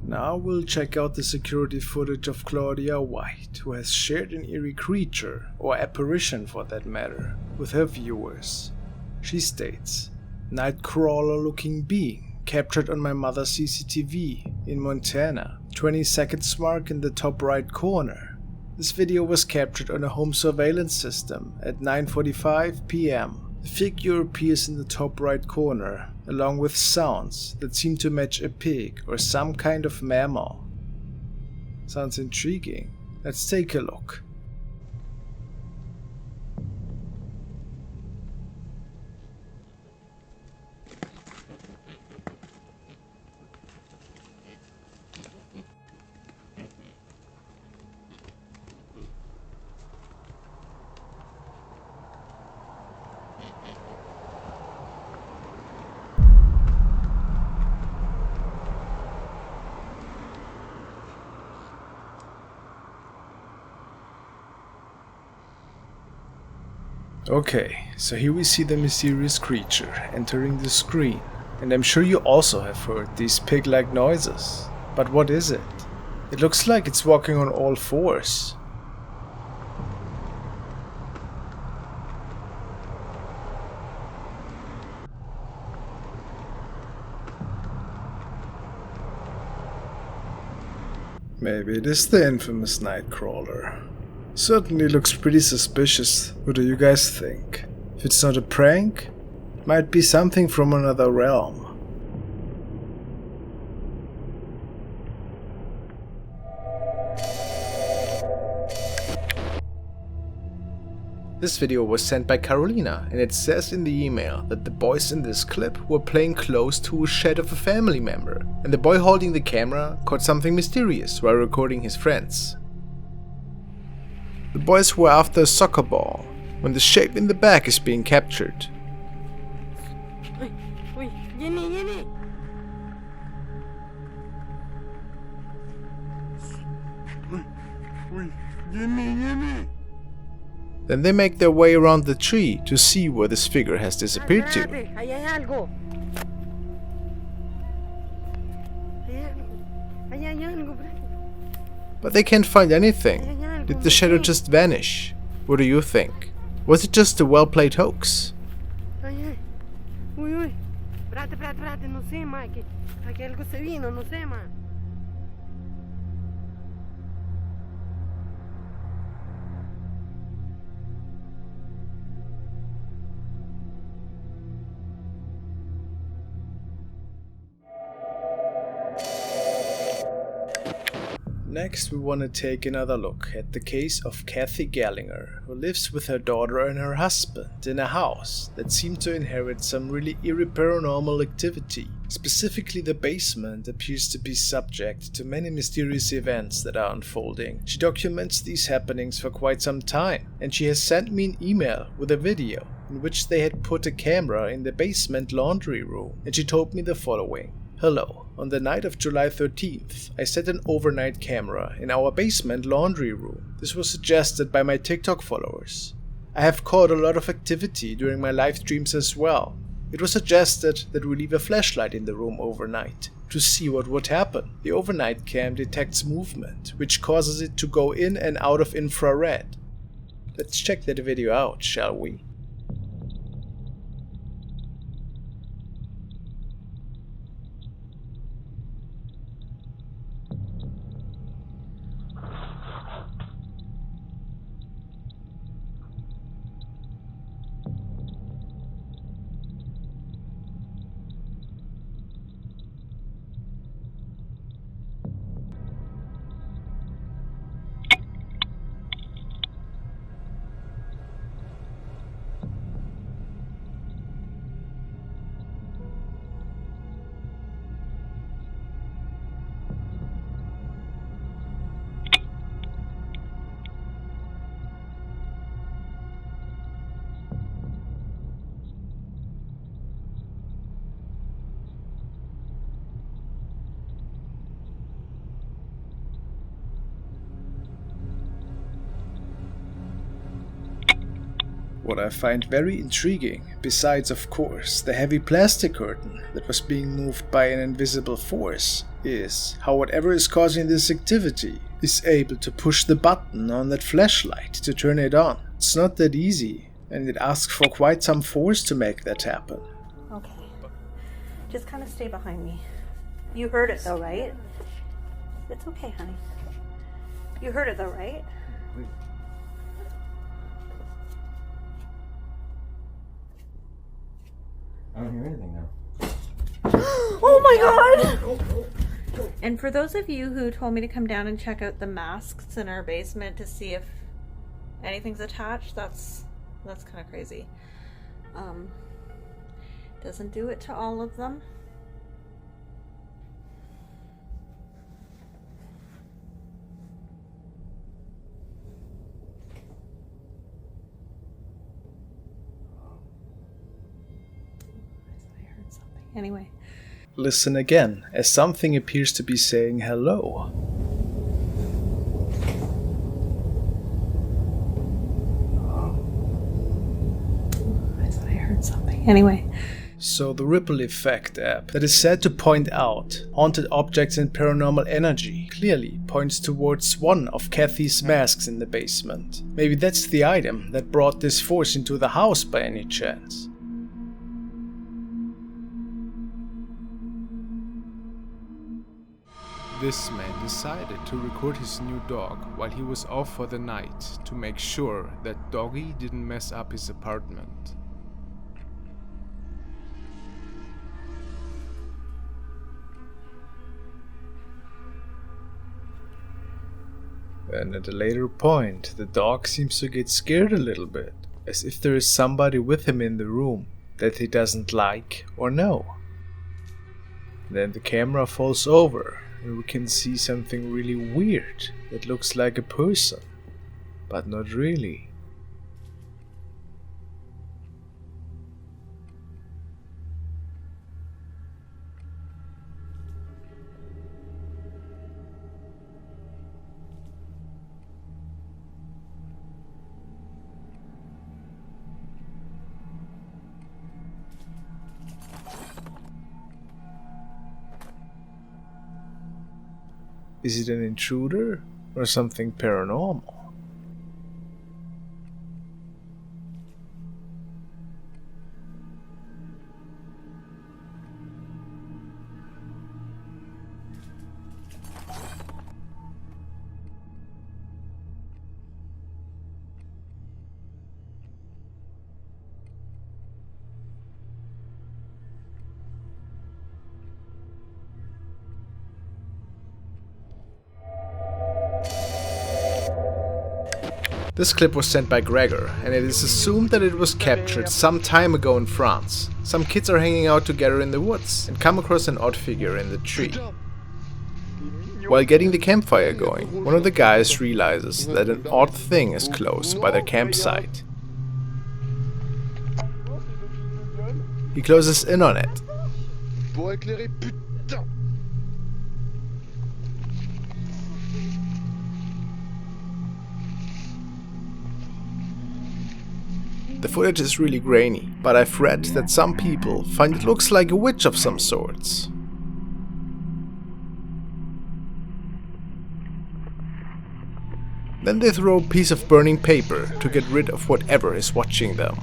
Now we'll check out the security footage of Claudia White, who has shared an eerie creature, or apparition for that matter, with her viewers. She states, "Nightcrawler looking being captured on my mother's CCTV in Montana, 20 seconds mark in the top right corner. This video was captured on a home surveillance system at 9:45 PM. The figure appears in the top right corner, along with sounds that seem to match a pig or some kind of mammal." Sounds intriguing. Let's take a look. Okay, so here we see the mysterious creature entering the screen, and I'm sure you also have heard these pig-like noises. But what is it? It looks like it's walking on all fours. Maybe it is the infamous Nightcrawler. Certainly looks pretty suspicious. What do you guys think? If it's not a prank, it might be something from another realm. This video was sent by Carolina, and it says in the email that the boys in this clip were playing close to a shed of a family member, and the boy holding the camera caught something mysterious while recording his friends. The boys were after a soccer ball when the shape in the back is being captured. Then they make their way around the tree to see where this figure has disappeared to. But they can't find anything. Did the shadow just vanish? What do you think? Was it just a well-played hoax? Next, we want to take another look at the case of Kathy Gallinger, who lives with her daughter and her husband in a house that seemed to inherit some really eerie paranormal activity. Specifically, the basement appears to be subject to many mysterious events that are unfolding. She documents these happenings for quite some time, and she has sent me an email with a video in which they had put a camera in the basement laundry room, and she told me the following. "Hello. On the night of July 13th, I set an overnight camera in our basement laundry room. This was suggested by my TikTok followers. I have caught a lot of activity during my live streams as well. It was suggested that we leave a flashlight in the room overnight to see what would happen. The overnight cam detects movement, which causes it to go in and out of infrared." Let's check that video out, shall we? What I find very intriguing, besides of course the heavy plastic curtain that was being moved by an invisible force, is how whatever is causing this activity is able to push the button on that flashlight to turn it on. It's not that easy, and it asks for quite some force to make that happen. Okay. Just kind of stay behind me. You heard it though, right? It's okay, honey. You heard it though, right? I don't hear anything now. Oh my god! And for those of you who told me to come down and check out the masks in our basement to see if anything's attached, that's kind of crazy. Doesn't do it to all of them. Anyway. Listen again, as something appears to be saying hello. I thought I heard something. Anyway. So the Ripple Effect app that is said to point out haunted objects and paranormal energy clearly points towards one of Kathy's masks in the basement. Maybe that's the item that brought this force into the house by any chance. This man decided to record his new dog while he was off for the night to make sure that doggy didn't mess up his apartment. And at a later point, the dog seems to get scared a little bit, as if there is somebody with him in the room that he doesn't like or know. Then the camera falls over and we can see something really weird that looks like a person, but not really. Is it an intruder or something paranormal? This clip was sent by Gregor, and it is assumed that it was captured some time ago in France. Some kids are hanging out together in the woods and come across an odd figure in the tree. While getting the campfire going, one of the guys realizes that an odd thing is close by their campsite. He closes in on it. The footage is really grainy, but I've read that some people find it looks like a witch of some sorts. Then they throw a piece of burning paper to get rid of whatever is watching them.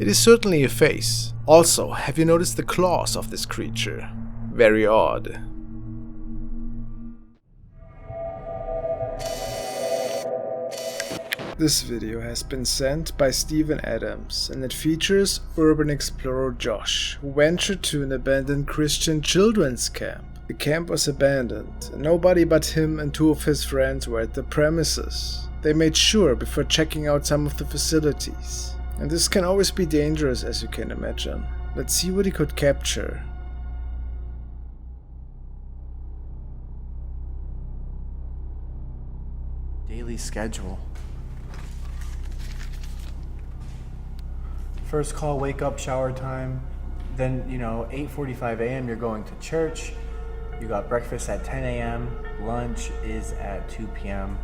It is certainly a face. Also, have you noticed the claws of this creature? Very odd. This video has been sent by Steven Adams and it features urban explorer Josh, who ventured to an abandoned Christian children's camp. The camp was abandoned and nobody but him and 2 of his friends were at the premises. They made sure before checking out some of the facilities. And this can always be dangerous, as you can imagine. Let's see what he could capture. Daily schedule. First call, wake up, shower time. Then, 8:45 a.m. you're going to church. You got breakfast at 10 a.m. Lunch is at 2 p.m.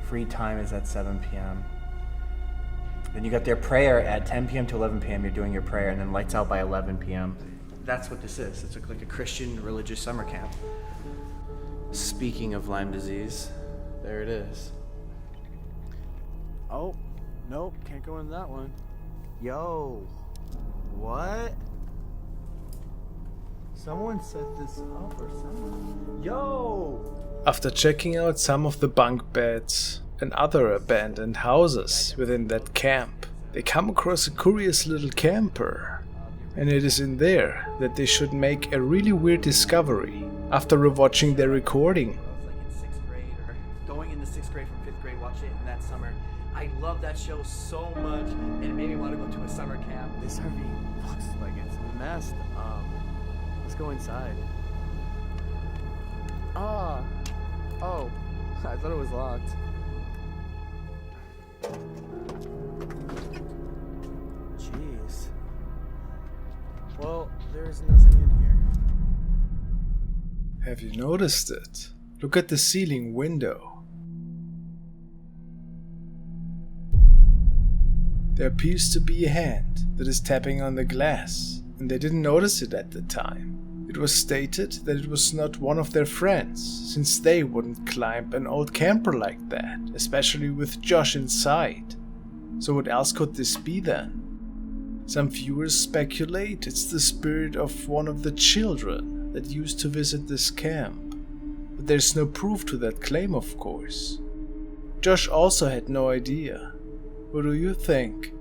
Free time is at 7 p.m. Then you got their prayer at 10 p.m. to 11 p.m. You're doing your prayer, and then lights out by 11 p.m. That's what this is. It's like a Christian religious summer camp. Speaking of Lyme disease, there it is. Oh, nope, can't go in that one. Yo, what? Someone set this up or something. Yo! After checking out some of the bunk beds and other abandoned houses within that camp, they come across a curious little camper. And it is in there that they should make a really weird discovery after rewatching their recording. I was like in 6th grade or going into 6th grade from 5th grade, watching it in that summer. I love that show so much and it made me want to go to a summer camp. This RV looks like it's messed up. Let's go inside. Oh, I thought it was locked. Jeez. Well, there's nothing in here. Have you noticed it? Look at the ceiling window. There appears to be a hand that is tapping on the glass, and they didn't notice it at the time. It was stated that it was not one of their friends, since they wouldn't climb an old camper like that, especially with Josh inside. So what else could this be then? Some viewers speculate it's the spirit of one of the children that used to visit this camp. But there's no proof to that claim, of course. Josh also had no idea. What do you think?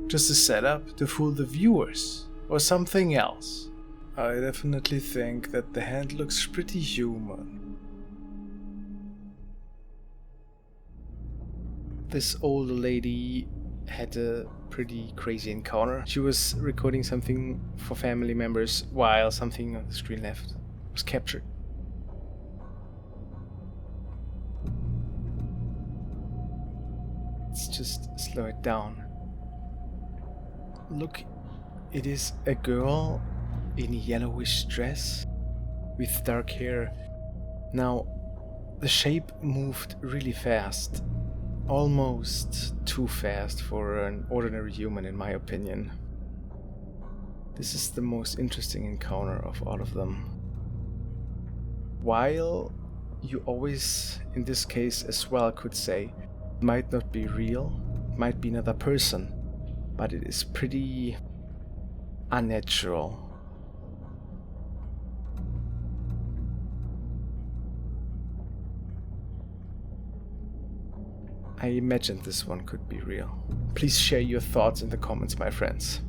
Just a setup to fool the viewers? Or something else? I definitely think that the hand looks pretty human. This older lady had a pretty crazy encounter. She was recording something for family members while something on the screen left was captured. Let's just slow it down. Look, it is a girl in a yellowish dress with dark hair. Now, the shape moved really fast. Almost too fast for an ordinary human, in my opinion. This is the most interesting encounter of all of them. While you always, in this case as well, could say, it might not be real, it might be another person, but it is pretty unnatural. I imagined this one could be real. Please share your thoughts in the comments, my friends.